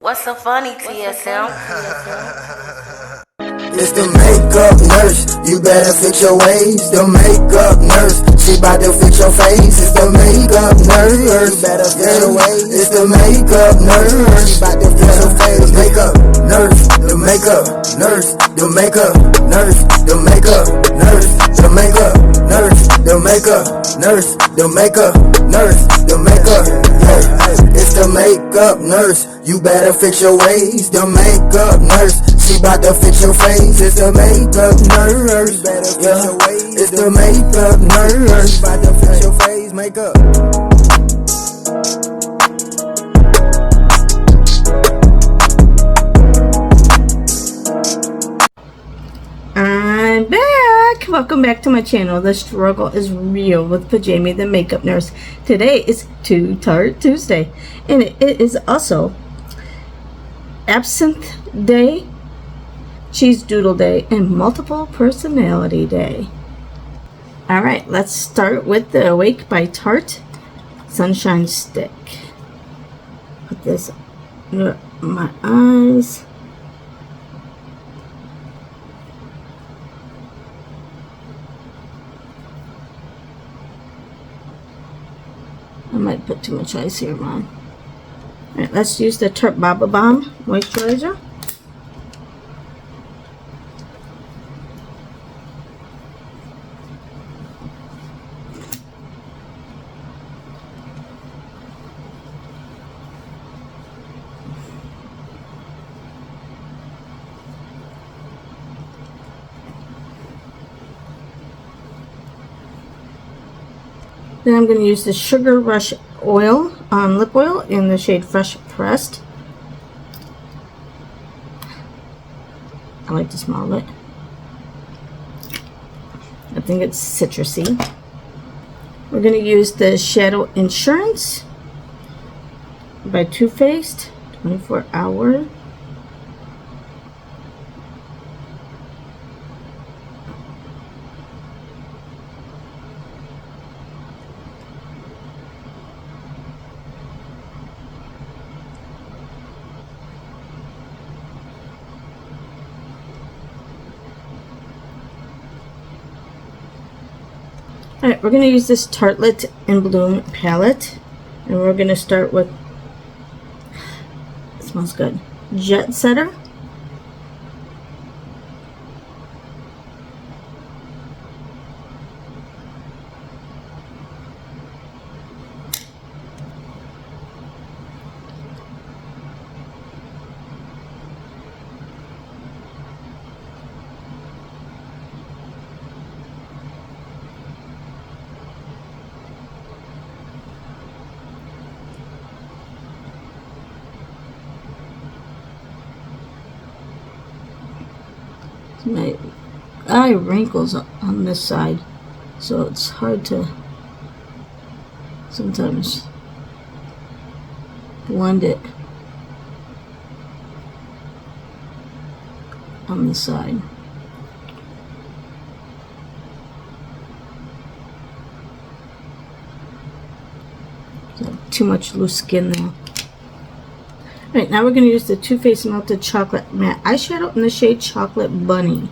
What's so funny, TSM? It's the makeup nurse, you better fix your ways. The makeup nurse, she bout to fix your face. It's the makeup nurse, you better fix your ways. It's the makeup nurse, she bout to fix your face. Makeup nurse, the makeup nurse, the makeup nurse, the makeup nurse, the makeup nurse, the makeup nurse, the makeup nurse, the makeup. Yeah, it's the makeup nurse, you better fix your ways. The makeup nurse, she bout to fix your face. It's the makeup nurse, yeah. It's the makeup nurse, she bout to fix your face. Makeup. I'm back. Welcome back to my channel. The struggle is real with Pajami the makeup nurse. Today is Tarte Tuesday, and it is also Absinthe Day, Cheese Doodle Day, and Multiple Personality Day. Alright, let's start with the Awake by Tarte Sunshine Stick. Put this under my eyes. I might put too much ice here, Mom. Alright, let's use the Tarte Baba Balm moisturizer. Then I'm going to use the Sugar Rush oil, lip oil in the shade Fresh Pressed. I like the smell of it. I think it's citrusy. We're going to use the Shadow Insurance by Too Faced 24 Hour. Alright, we're going to use this Tartelette in Bloom palette, and we're going to start with, it smells good, Jet Setter. My eye wrinkles on this side, so it's hard to sometimes blend it on the side. So too much loose skin there. Alright, now we're going to use the Too Faced Melted Chocolate Matte Eyeshadow in the shade Chocolate Bunny.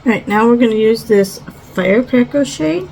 Alright, now we're going to use this Firecracker shade.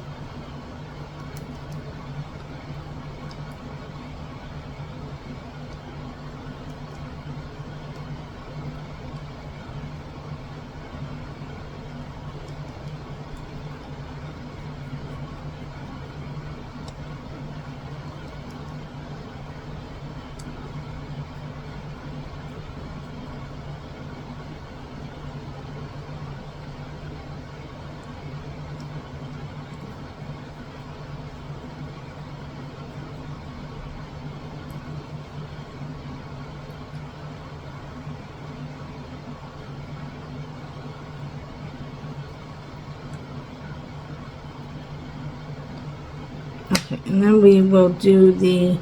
Okay, and then we will do the,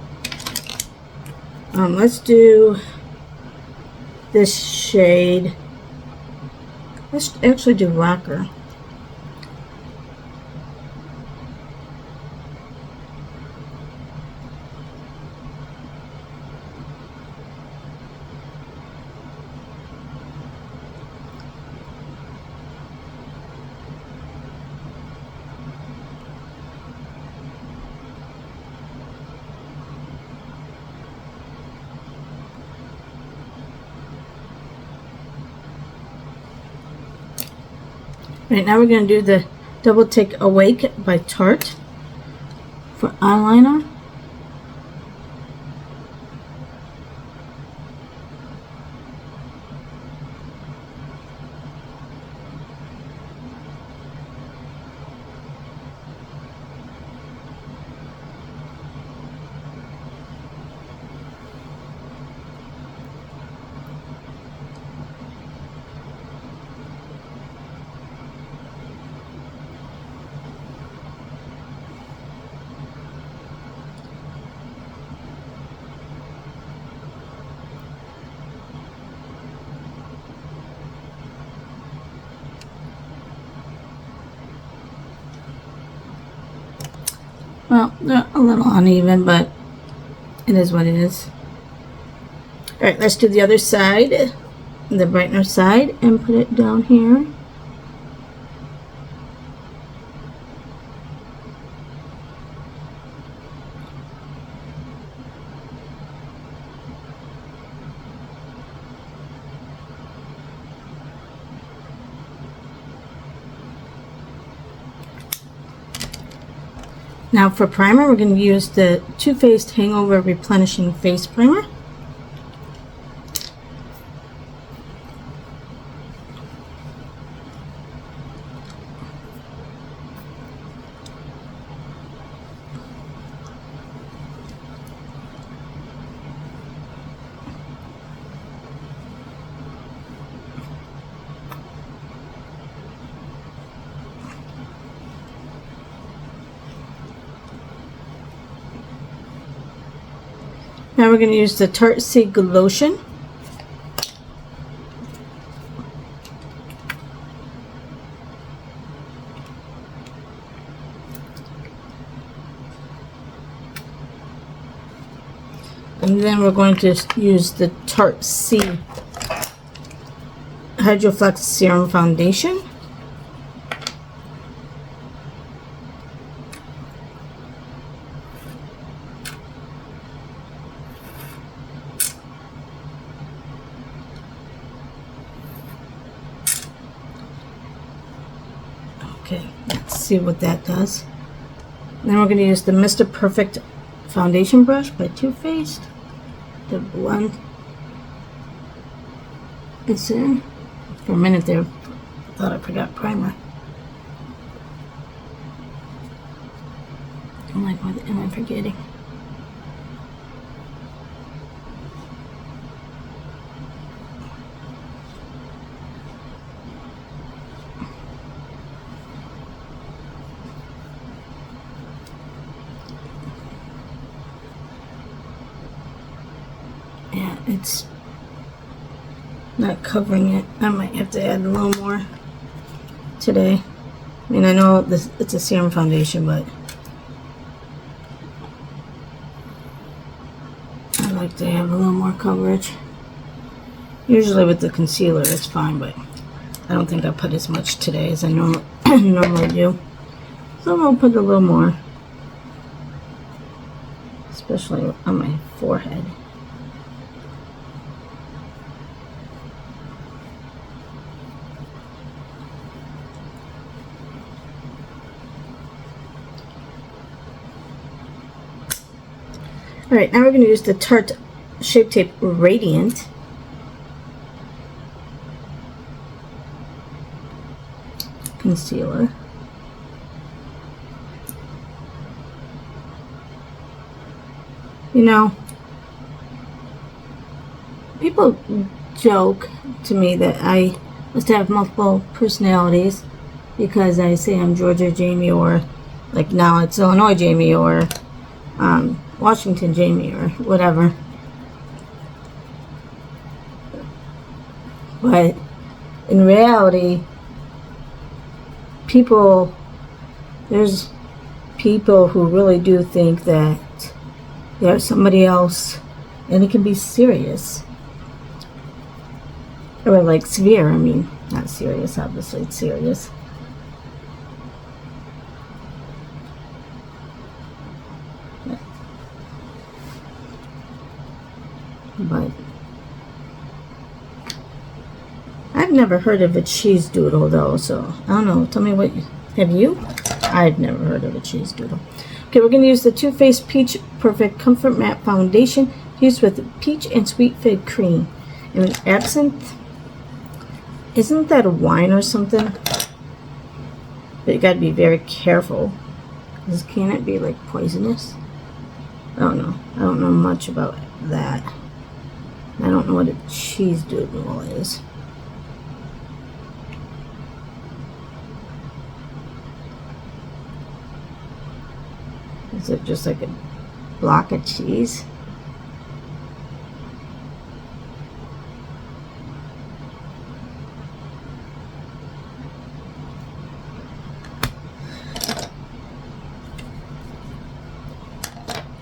let's do this shade. Let's actually do Rocker. Right, now we're going to do the Double Take Awake by Tarte for eyeliner. Well, they're a little uneven, but it is what it is. Alright, let's do the other side, the brightener side, and put it down here. Now for primer, we're going to use the Too Faced Hangover Replenishing Face Primer. Now we're going to use the Tarte Sea Lotion. And then we're going to use the Tarte Sea Hydro Flex Serum Foundation. Okay, let's see what that does. Then we're going to use the Mr. Perfect foundation brush by Too Faced to blend this in. For a minute there, I thought I forgot primer. I'm like, what am I forgetting? Yeah, it's not covering it. I might have to add a little more today. I mean, I know this it's a serum foundation, but I like to have a little more coverage. Usually with the concealer it's fine, but I don't think I put as much today as I normally do. So I'll put a little more, especially on my forehead. Alright, now we're going to use the Tarte Shape Tape Radiant. Concealer. You know, people joke to me that I must have multiple personalities because I say I'm Georgia, Jamie, or Like now it's Illinois Jamie or Washington Jamie or whatever. But in reality, there's people who really do think that there's somebody else, and it can be serious. Or like severe, I mean, not serious, obviously it's serious. But I've never heard of a cheese doodle though, so I don't know. Tell me what, have you? I've never heard of a cheese doodle. Okay, we're going to use the Too Faced Peach Perfect Comfort Matte Foundation used with peach and sweet fig cream. And absinthe, isn't that a wine or something? But you got to be very careful, because can it be like poisonous? I don't know. I don't know much about that. I don't know what a cheese doodle is. Is it just like a block of cheese?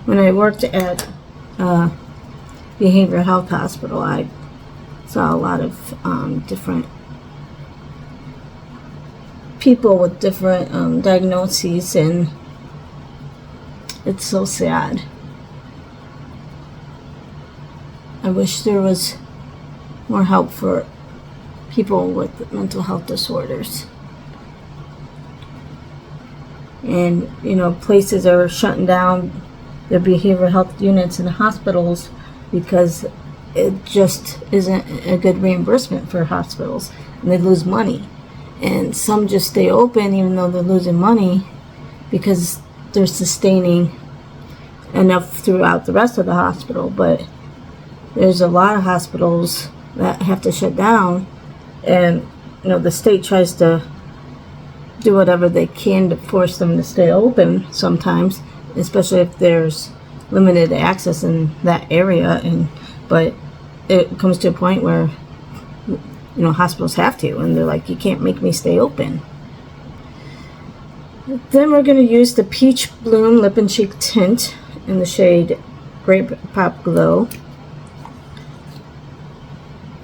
When I worked at behavioral health hospital, I saw a lot of different people with different diagnoses, and it's so sad. I wish there was more help for people with mental health disorders. And, you know, places are shutting down their behavioral health units in the hospitals because it just isn't a good reimbursement for hospitals, and they lose money. And some just stay open even though they're losing money because they're sustaining enough throughout the rest of the hospital. But there's a lot of hospitals that have to shut down, and you know, the state tries to do whatever they can to force them to stay open sometimes, especially if there's limited access in that area. But it comes to a point where, you know, hospitals have to, and they're like, you can't make me stay open. Then we're going to use the Peach Bloom Lip and Cheek Tint in the shade Grape Pop Glow.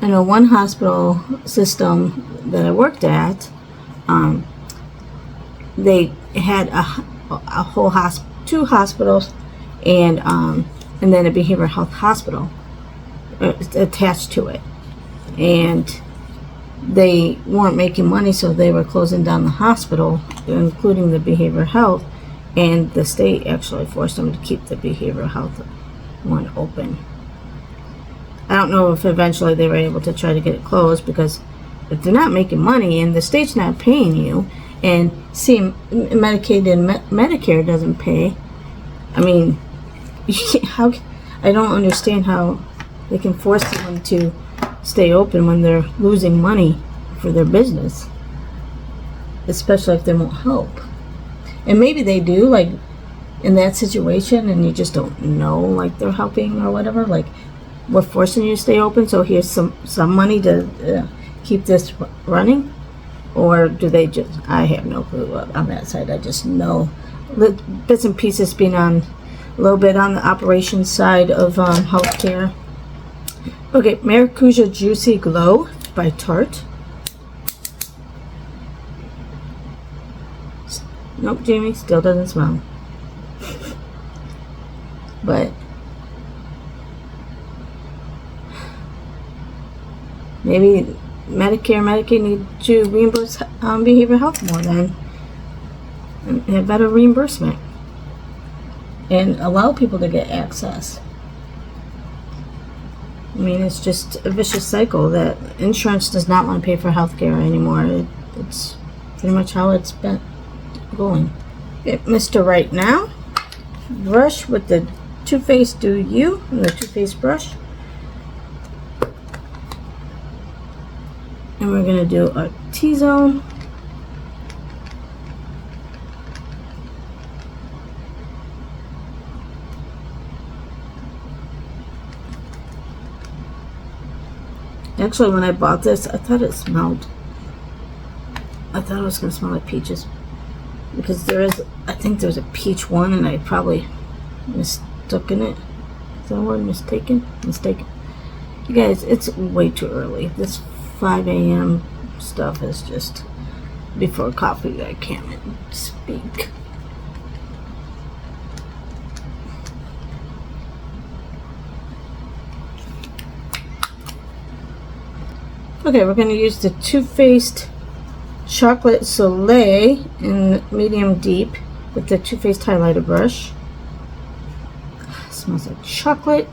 I know one hospital system that I worked at, they had a whole two hospitals and then a behavioral health hospital attached to it, and they weren't making money, so they were closing down the hospital, including the behavioral health, and the state actually forced them to keep the behavioral health one open. I don't know if eventually they were able to try to get it closed, because if they're not making money and the state's not paying you, and see, Medicaid and Medicare doesn't pay, I mean, how? I don't understand how they can force someone to stay open when they're losing money for their business, especially if they won't help. And maybe they do, like in that situation, and you just don't know, like they're helping or whatever, like we're forcing you to stay open, so here's some money to keep this running. Or do they just, I have no clue on that side. I just know bits and pieces, being on a little bit on the operations side of healthcare. Okay, Maracuja Juicy Glow by Tarte. Nope, Jamie, still doesn't smell. But maybe Medicare, Medicaid need to reimburse behavioral health more then, and have better reimbursement, and allow people to get access. I mean, it's just a vicious cycle that insurance does not want to pay for healthcare anymore. It's pretty much how it's been going. Okay, Mr. Right Now brush with the Too Faced Do You, and the Too Faced brush. And we're going to do a T-zone. Actually, when I bought this, I thought it was going to smell like peaches. Because I think there's a peach one, and I probably mistook in it. Is that word mistaken? Mistaken. You guys, it's way too early. This 5 a.m. stuff is just before coffee. I can't speak. Okay, we're going to use the Too Faced Chocolate Soleil in medium deep with the Too Faced highlighter brush. It smells like chocolate.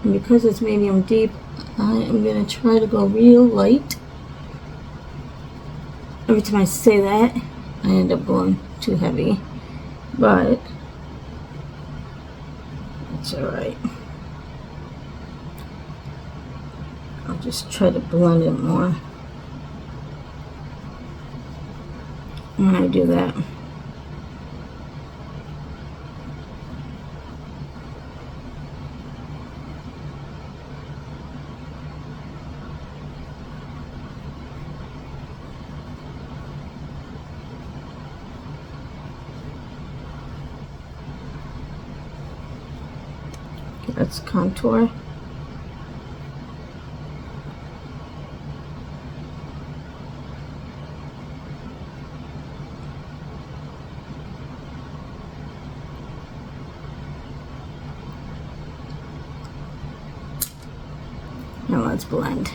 And because it's medium deep, I am going to try to go real light. Every time I say that, I end up going too heavy. But it's alright. I'll just try to blend it more when I do that. Let's contour. Now let's blend.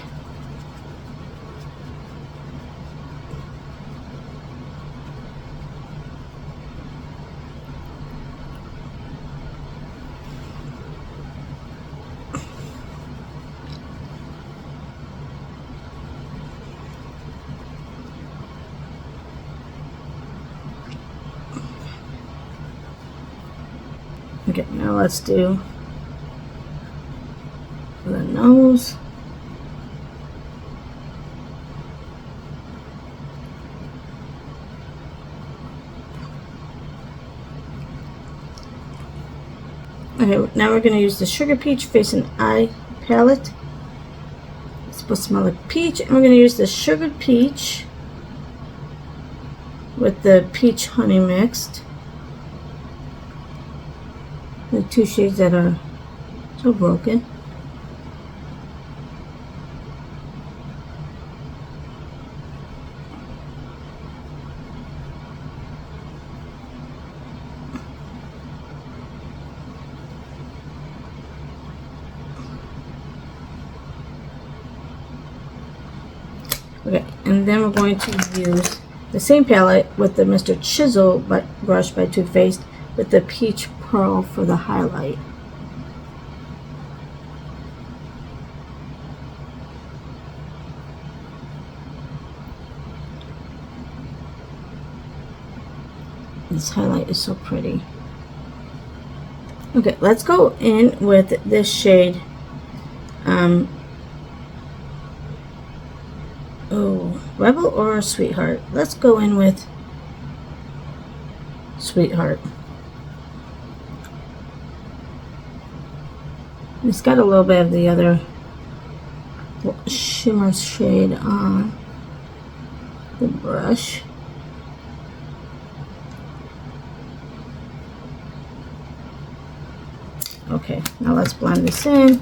Okay, now let's do the nose. Okay, now we're going to use the Sugar Peach Face and Eye palette. It's supposed to smell like peach. And we're going to use the Sugar Peach with the Peach Honey mixed. The two shades that are so broken. Okay, and then we're going to use the same palette with the Mr. Chisel brush by Too Faced with the Peach Pearl for the highlight. This highlight is so pretty. Okay, let's go in with this shade. Rebel or Sweetheart? Let's go in with Sweetheart. It's got a little bit of the other shimmer shade on the brush. Okay, now let's blend this in.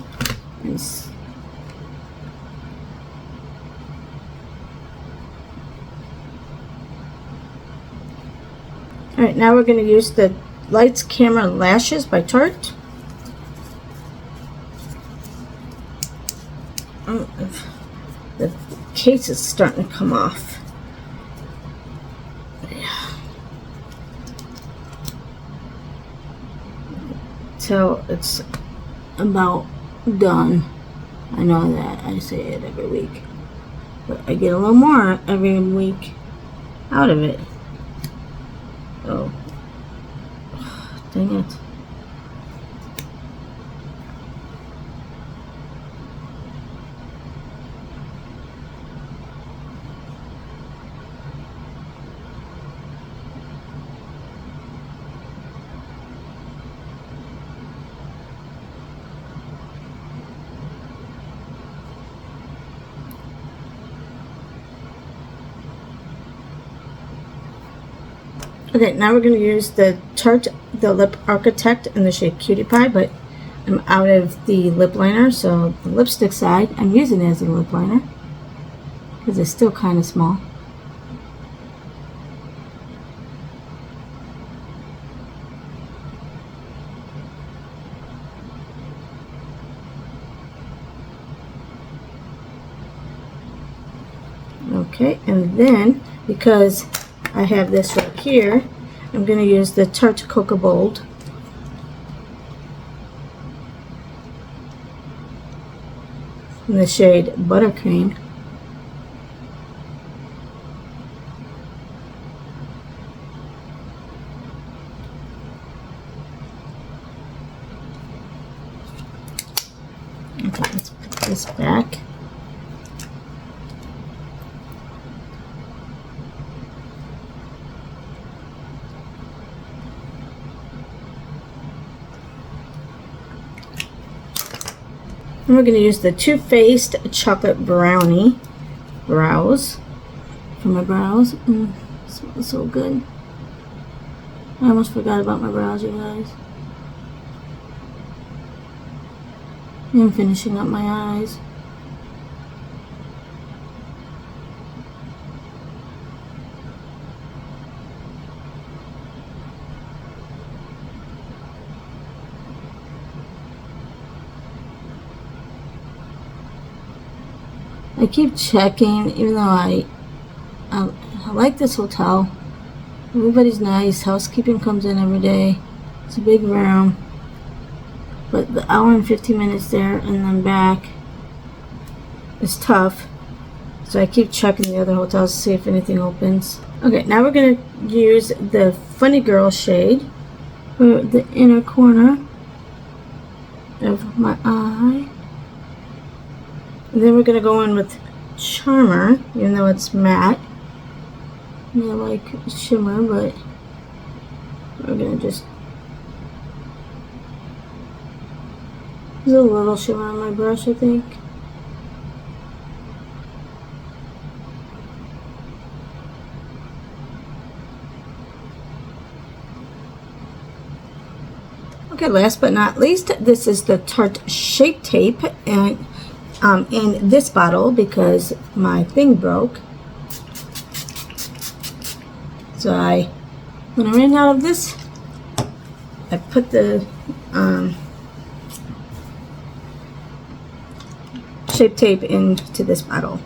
Alright, now we're going to use the Lights Camera Lashes by Tarte. The case is starting to come off. So it's about done. I know that I say it every week, but I get a little more every week out of it. Oh, dang it. Okay, now we're going to use the Tarte the Lip Architect in the shade Cutie Pie, but I'm out of the lip liner, so the lipstick side I'm using it as a lip liner because it's still kind of small. Okay, and then because I have this right here, I'm going to use the Tarte Cocoa Bold in the shade Buttercream. Okay, let's put this back. And we're going to use the Too Faced Chocolate Brownie brows for my brows. Smells so good. I almost forgot about my brows, you guys. I'm finishing up my eyes. I keep checking, even though I like this hotel. Everybody's nice. Housekeeping comes in every day. It's a big room. But the hour and 15 minutes there and then back is tough. So I keep checking the other hotels to see if anything opens. Okay, now we're going to use the Funny Girl shade for the inner corner of my eye. And then we're going to go in with Charmer, even though it's matte. I like shimmer, but we're going to just... There's a little shimmer on my brush, I think. Okay, last but not least, this is the Tarte Shape Tape, and in this bottle because my thing broke. So when I ran out of this, I put the Shape Tape into this bottle.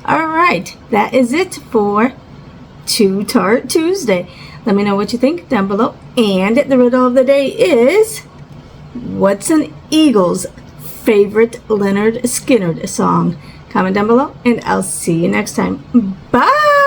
Alright, that is it for Tarte Tuesday. Let me know what you think down below. And the riddle of the day is, what's an eagle's favorite Leonard Skinner song? Comment down below, and I'll see you next time. Bye!